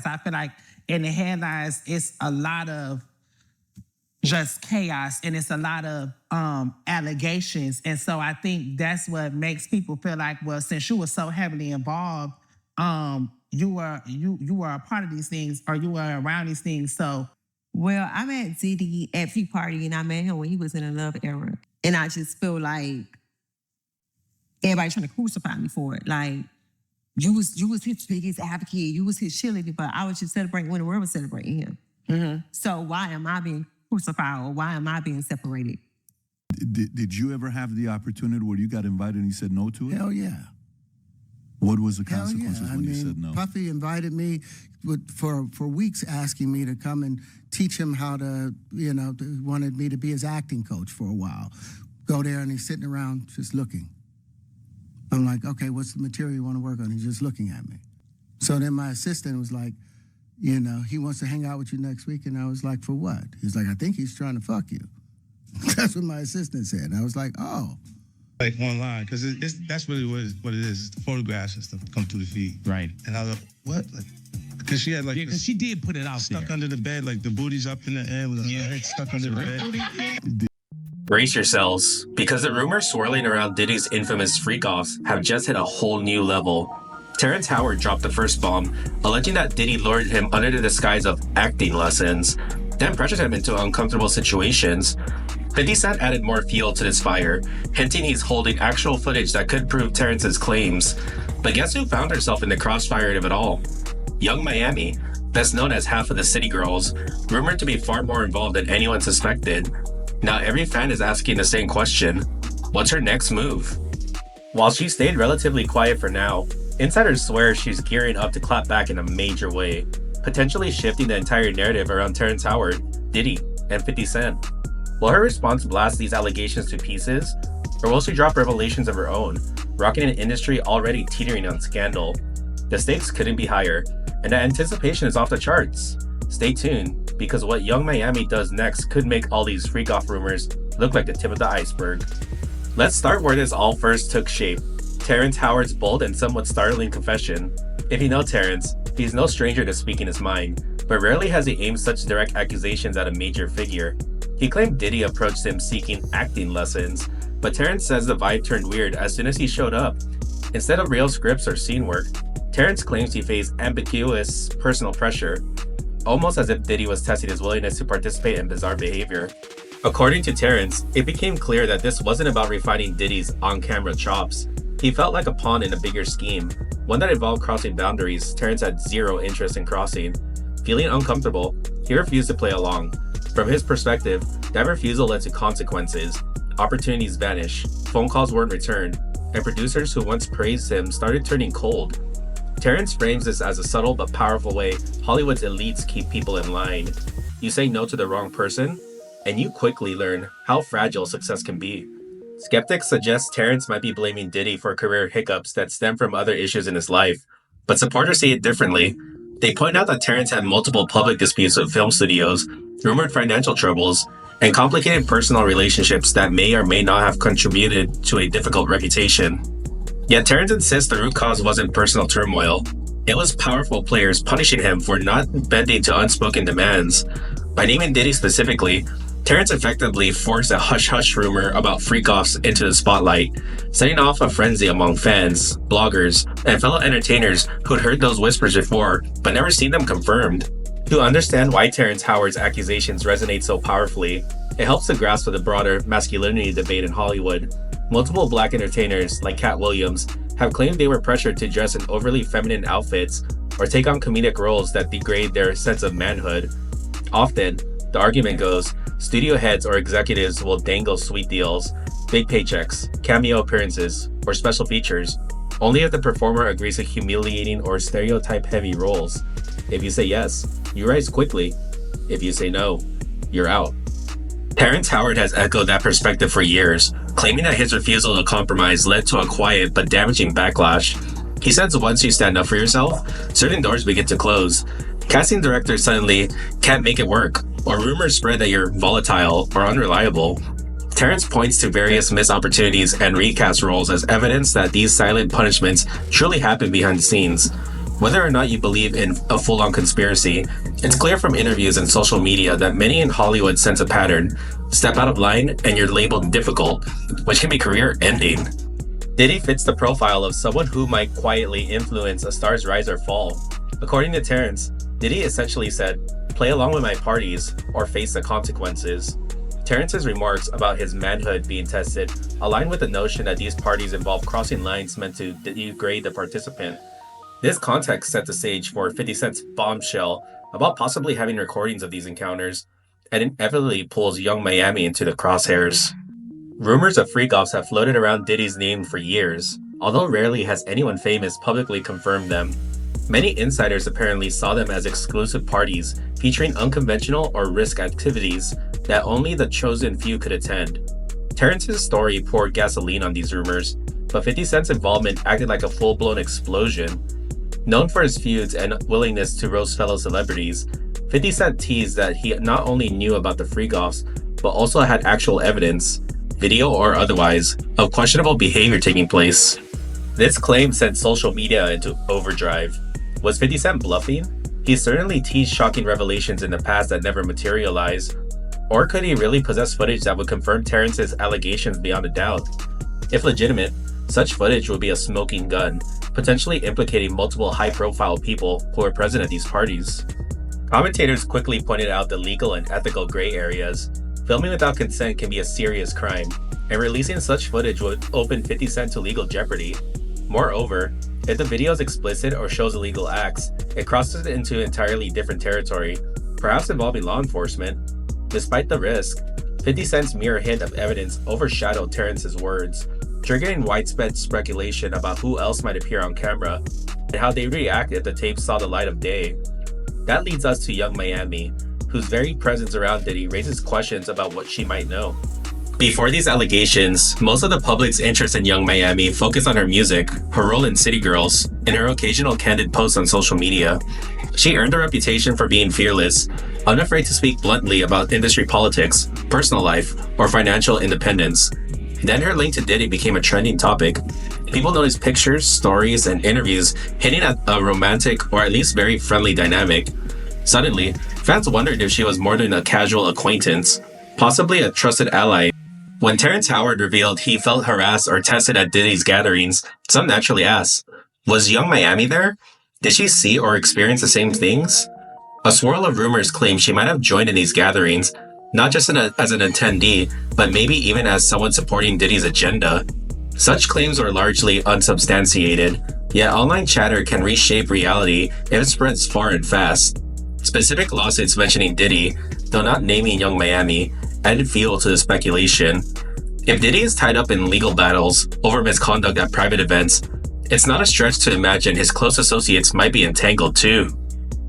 I feel like in the headlines, it's a lot of just chaos and it's a lot of allegations. And so I think that's what makes people feel like, well, since you were so heavily involved, you were a part of these things or you were around these things. So, well, I met Diddy at Free Party and I met him when he was in a love era. And I just feel like everybody trying to crucify me for it. Like, you was his biggest advocate. You was his cheerleader, but I was just celebrating when the world was celebrating him. Mm-hmm. So why am I being crucified or why am I being separated? Did you ever have the opportunity where you got invited and you said no to it? Hell yeah. What was the consequences when you said no? Puffy invited me for weeks asking me to come and teach him how to, wanted me to be his acting coach for a while. Go there and he's sitting around just looking. I'm like, okay, what's the material you want to work on? He's just looking at me. So then my assistant was like, he wants to hang out with you next week. And I was like, for what? He's like, I think he's trying to fuck you. That's what my assistant said. And I was like, oh. Like online, because that's really what it is. It's the photographs and stuff come through the feed. Right. And I was like, what? Because she had because she did put it out stuck under the bed, like the booty's up in the air with her head stuck under the bed. Brace yourselves, because the rumors swirling around Diddy's infamous freakoffs have just hit a whole new level. Terrence Howard dropped the first bomb, alleging that Diddy lured him under the disguise of acting lessons, then pressured him into uncomfortable situations. 50 Cent added more fuel to this fire, hinting he's holding actual footage that could prove Terrence's claims. But guess who found herself in the crossfire of it all? Young Miami, best known as half of the City Girls, rumored to be far more involved than anyone suspected. Now every fan is asking the same question: what's her next move? While she stayed relatively quiet for now, insiders swear she's gearing up to clap back in a major way, potentially shifting the entire narrative around Terrence Howard, Diddy, and 50 Cent. Will her response blast these allegations to pieces, or will she drop revelations of her own, rocking an industry already teetering on scandal? The stakes couldn't be higher, and the anticipation is off the charts. Stay tuned, because what Young Miami does next could make all these freak-off rumors look like the tip of the iceberg. Let's start where this all first took shape: Terrence Howard's bold and somewhat startling confession. If you know Terrence, he's no stranger to speaking his mind, but rarely has he aimed such direct accusations at a major figure. He claimed Diddy approached him seeking acting lessons, but Terrence says the vibe turned weird as soon as he showed up. Instead of real scripts or scene work, Terrence claims he faced ambiguous personal pressure, almost as if Diddy was testing his willingness to participate in bizarre behavior. According to Terrence, it became clear that this wasn't about refining Diddy's on-camera chops. He felt like a pawn in a bigger scheme, one that involved crossing boundaries Terrence had zero interest in crossing. Feeling uncomfortable, he refused to play along. From his perspective, that refusal led to consequences. Opportunities vanished, phone calls weren't returned, and producers who once praised him started turning cold. Terrence frames this as a subtle but powerful way Hollywood's elites keep people in line. You say no to the wrong person, and you quickly learn how fragile success can be. Skeptics suggest Terrence might be blaming Diddy for career hiccups that stem from other issues in his life, but supporters see it differently. They point out that Terrence had multiple public disputes with film studios, rumored financial troubles, and complicated personal relationships that may or may not have contributed to a difficult reputation. Yet Terrence insists the root cause wasn't personal turmoil. It was powerful players punishing him for not bending to unspoken demands. By naming Diddy specifically, Terrence effectively forced a hush-hush rumor about freakoffs into the spotlight, setting off a frenzy among fans, bloggers, and fellow entertainers who'd heard those whispers before but never seen them confirmed. To understand why Terrence Howard's accusations resonate so powerfully, it helps to grasp the broader masculinity debate in Hollywood. Multiple black entertainers, like Cat Williams, have claimed they were pressured to dress in overly feminine outfits or take on comedic roles that degrade their sense of manhood. Often, the argument goes, studio heads or executives will dangle sweet deals, big paychecks, cameo appearances, or special features, only if the performer agrees to humiliating or stereotype-heavy roles. If you say yes, you rise quickly. If you say no, you're out. Terrence Howard has echoed that perspective for years, claiming that his refusal to compromise led to a quiet but damaging backlash. He says once you stand up for yourself, certain doors begin to close. Casting directors suddenly can't make it work, or rumors spread that you're volatile or unreliable. Terrence points to various missed opportunities and recast roles as evidence that these silent punishments truly happen behind the scenes. Whether or not you believe in a full-on conspiracy, it's clear from interviews and social media that many in Hollywood sense a pattern. Step out of line and you're labeled difficult, which can be career-ending. Diddy fits the profile of someone who might quietly influence a star's rise or fall. According to Terrence, Diddy essentially said, "Play along with my parties or face the consequences." Terrence's remarks about his manhood being tested align with the notion that these parties involve crossing lines meant to degrade the participant. This context set the stage for 50 Cent's bombshell about possibly having recordings of these encounters, and inevitably pulls Young Miami into the crosshairs. Rumors of freakoffs have floated around Diddy's name for years, although rarely has anyone famous publicly confirmed them. Many insiders apparently saw them as exclusive parties featuring unconventional or risk activities that only the chosen few could attend. Terrence's story poured gasoline on these rumors, but 50 Cent's involvement acted like a full-blown explosion. Known for his feuds and willingness to roast fellow celebrities, 50 Cent teased that he not only knew about the freakoffs, but also had actual evidence, video or otherwise, of questionable behavior taking place. This claim sent social media into overdrive. Was 50 Cent bluffing? He certainly teased shocking revelations in the past that never materialized. Or could he really possess footage that would confirm Terrence's allegations beyond a doubt? If legitimate, such footage would be a smoking gun, potentially implicating multiple high-profile people who were present at these parties. Commentators quickly pointed out the legal and ethical gray areas. Filming without consent can be a serious crime, and releasing such footage would open 50 Cent to legal jeopardy. Moreover, if the video is explicit or shows illegal acts, it crosses into entirely different territory, perhaps involving law enforcement. Despite the risk, 50 Cent's mere hint of evidence overshadowed Terrence's words, triggering widespread speculation about who else might appear on camera and how they react if the tape saw the light of day. That leads us to Young Miami, whose very presence around Diddy raises questions about what she might know. Before these allegations, most of the public's interest in Young Miami focused on her music, her role in City Girls, and her occasional candid posts on social media. She earned a reputation for being fearless, unafraid to speak bluntly about industry politics, personal life, or financial independence. Then her link to Diddy became a trending topic. People noticed pictures, stories, and interviews hinting at a romantic or at least very friendly dynamic. Suddenly, fans wondered if she was more than a casual acquaintance, possibly a trusted ally. When Terrence Howard revealed he felt harassed or tested at Diddy's gatherings, some naturally asked, was Young Miami there? Did she see or experience the same things? A swirl of rumors claim she might have joined in these gatherings, not just as an attendee, but maybe even as someone supporting Diddy's agenda. Such claims are largely unsubstantiated, yet online chatter can reshape reality if it spreads far and fast. Specific lawsuits mentioning Diddy, though not naming Young Miami, added fuel to the speculation. If Diddy is tied up in legal battles over misconduct at private events, it's not a stretch to imagine his close associates might be entangled too.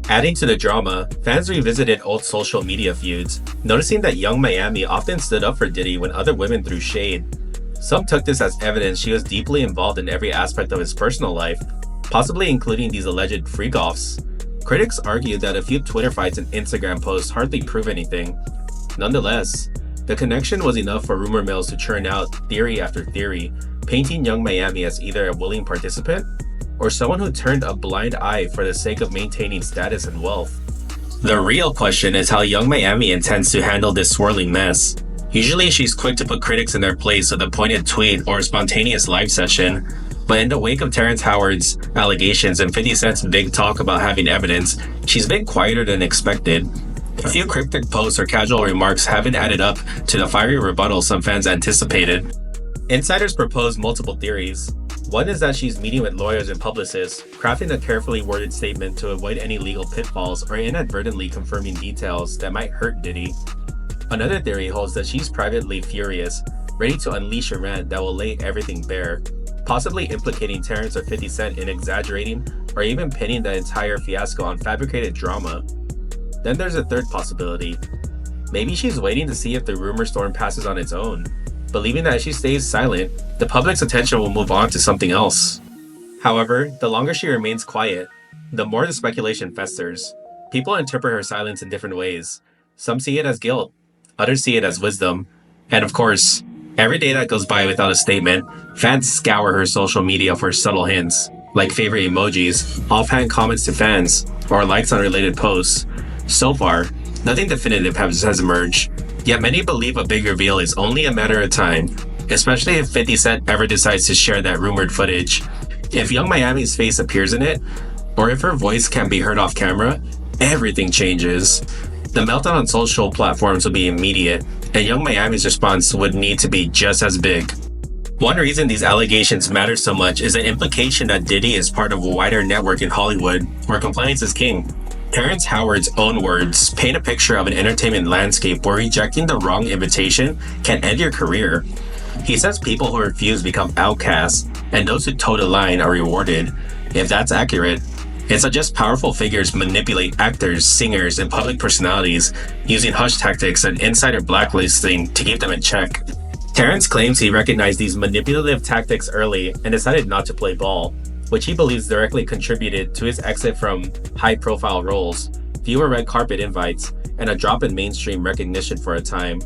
Adding to the drama, fans revisited old social media feuds, noticing that Young Miami often stood up for Diddy when other women threw shade. Some took this as evidence she was deeply involved in every aspect of his personal life, possibly including these alleged freakoffs. Critics argued that a few Twitter fights and Instagram posts hardly prove anything. Nonetheless, the connection was enough for rumor mills to churn out theory after theory, painting Young Miami as either a willing participant or someone who turned a blind eye for the sake of maintaining status and wealth. The real question is how Young Miami intends to handle this swirling mess. Usually she's quick to put critics in their place with a pointed tweet or a spontaneous live session, but in the wake of Terrence Howard's allegations and 50 Cent's big talk about having evidence, she's been quieter than expected. A few cryptic posts or casual remarks haven't added up to the fiery rebuttal some fans anticipated. Insiders propose multiple theories. One is that she's meeting with lawyers and publicists, crafting a carefully worded statement to avoid any legal pitfalls or inadvertently confirming details that might hurt Diddy. Another theory holds that she's privately furious, ready to unleash a rant that will lay everything bare, possibly implicating Terrence or 50 Cent in exaggerating or even pinning the entire fiasco on fabricated drama. Then there's a third possibility. Maybe she's waiting to see if the rumor storm passes on its own, believing that if she stays silent, the public's attention will move on to something else. However, the longer she remains quiet, the more the speculation festers. People interpret her silence in different ways. Some see it as guilt, others see it as wisdom, and of course, every day that goes by without a statement, fans scour her social media for subtle hints. like favorite emojis, offhand comments to fans, or likes on related posts. So far, nothing definitive has emerged, yet many believe a big reveal is only a matter of time, especially if 50 Cent ever decides to share that rumored footage. If Young Miami's face appears in it, or if her voice can be heard off camera, everything changes. The meltdown on social platforms will be immediate, and Young Miami's response would need to be just as big. One reason these allegations matter so much is the implication that Diddy is part of a wider network in Hollywood where compliance is king. Terrence Howard's own words paint a picture of an entertainment landscape where rejecting the wrong invitation can end your career. He says people who refuse become outcasts, and those who toe the line are rewarded. If that's accurate, it suggests powerful figures manipulate actors, singers, and public personalities using hush tactics and insider blacklisting to keep them in check. Terrence claims he recognized these manipulative tactics early and decided not to play ball, which he believes directly contributed to his exit from high-profile roles, fewer red carpet invites, and a drop in mainstream recognition for a time.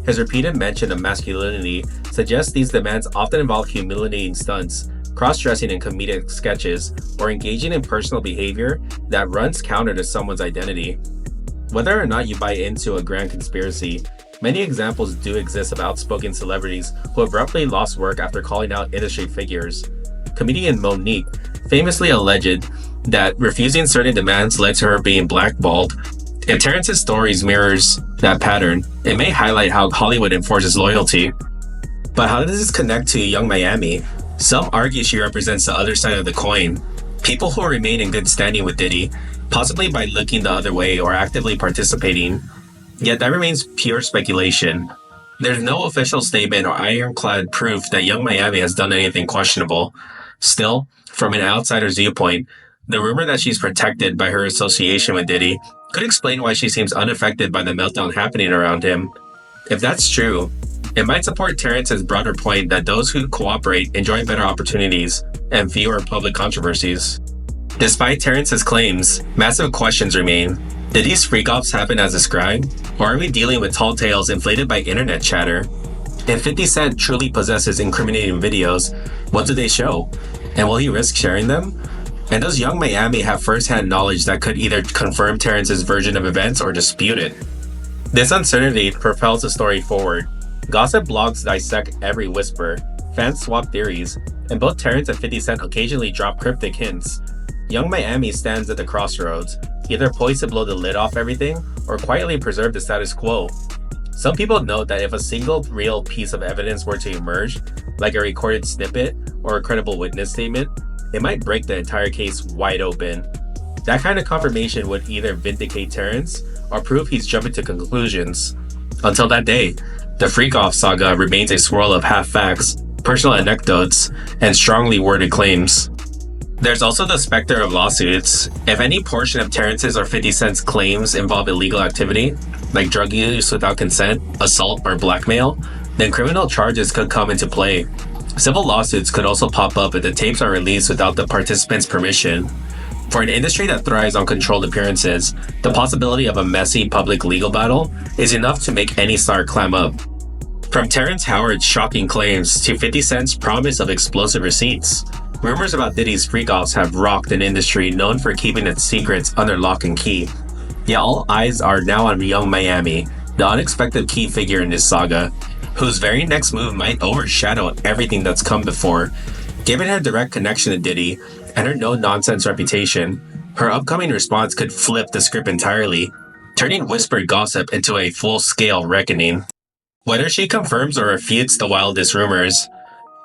His repeated mention of masculinity suggests these demands often involve humiliating stunts, cross-dressing in comedic sketches, or engaging in personal behavior that runs counter to someone's identity. Whether or not you buy into a grand conspiracy, many examples do exist of outspoken celebrities who abruptly lost work after calling out industry figures. Comedian Monique famously alleged that refusing certain demands led to her being blackballed. If Terrence's stories mirrors that pattern, it may highlight how Hollywood enforces loyalty. But how does this connect to Young Miami? Some argue she represents the other side of the coin. People who remain in good standing with Diddy, possibly by looking the other way or actively participating. Yet that remains pure speculation. There's no official statement or ironclad proof that Young Miami has done anything questionable. Still, from an outsider's viewpoint, the rumor that she's protected by her association with Diddy could explain why she seems unaffected by the meltdown happening around him. If that's true, it might support Terrence's broader point that those who cooperate enjoy better opportunities and fewer public controversies. Despite Terrence's claims, massive questions remain. Did these freakoffs happen as described, or are we dealing with tall tales inflated by internet chatter? If 50 Cent truly possesses incriminating videos, what do they show? And will he risk sharing them? And does Young Miami have first-hand knowledge that could either confirm Terrence's version of events or dispute it? This uncertainty propels the story forward. Gossip blogs dissect every whisper, fans swap theories, and both Terrence and 50 Cent occasionally drop cryptic hints. Young Miami stands at the crossroads, either poised to blow the lid off everything or quietly preserve the status quo. Some people note that if a single real piece of evidence were to emerge, like a recorded snippet or a credible witness statement, it might break the entire case wide open. That kind of confirmation would either vindicate Terrence or prove he's jumping to conclusions. Until that day, the Freakoff saga remains a swirl of half-facts, personal anecdotes, and strongly worded claims. There's also the specter of lawsuits. If any portion of Terrence's or 50 Cent's claims involve illegal activity, like drug use without consent, assault, or blackmail, then criminal charges could come into play. Civil lawsuits could also pop up if the tapes are released without the participants' permission. For an industry that thrives on controlled appearances, the possibility of a messy public legal battle is enough to make any star clam up. From Terrence Howard's shocking claims to 50 Cent's promise of explosive receipts, rumors about Diddy's freakoffs have rocked an industry known for keeping its secrets under lock and key. Yet all eyes are now on Young Miami, the unexpected key figure in this saga, whose very next move might overshadow everything that's come before. Given her direct connection to Diddy and her no-nonsense reputation, her upcoming response could flip the script entirely, turning whispered gossip into a full-scale reckoning. Whether she confirms or refutes the wildest rumors,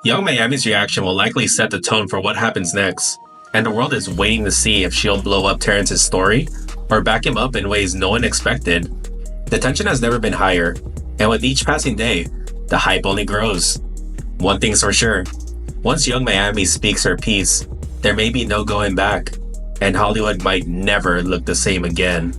Young Miami's reaction will likely set the tone for what happens next, and the world is waiting to see if she'll blow up Terrence's story or back him up in ways no one expected. The tension has never been higher, and with each passing day, the hype only grows. One thing's for sure, once Young Miami speaks her piece, there may be no going back, and Hollywood might never look the same again.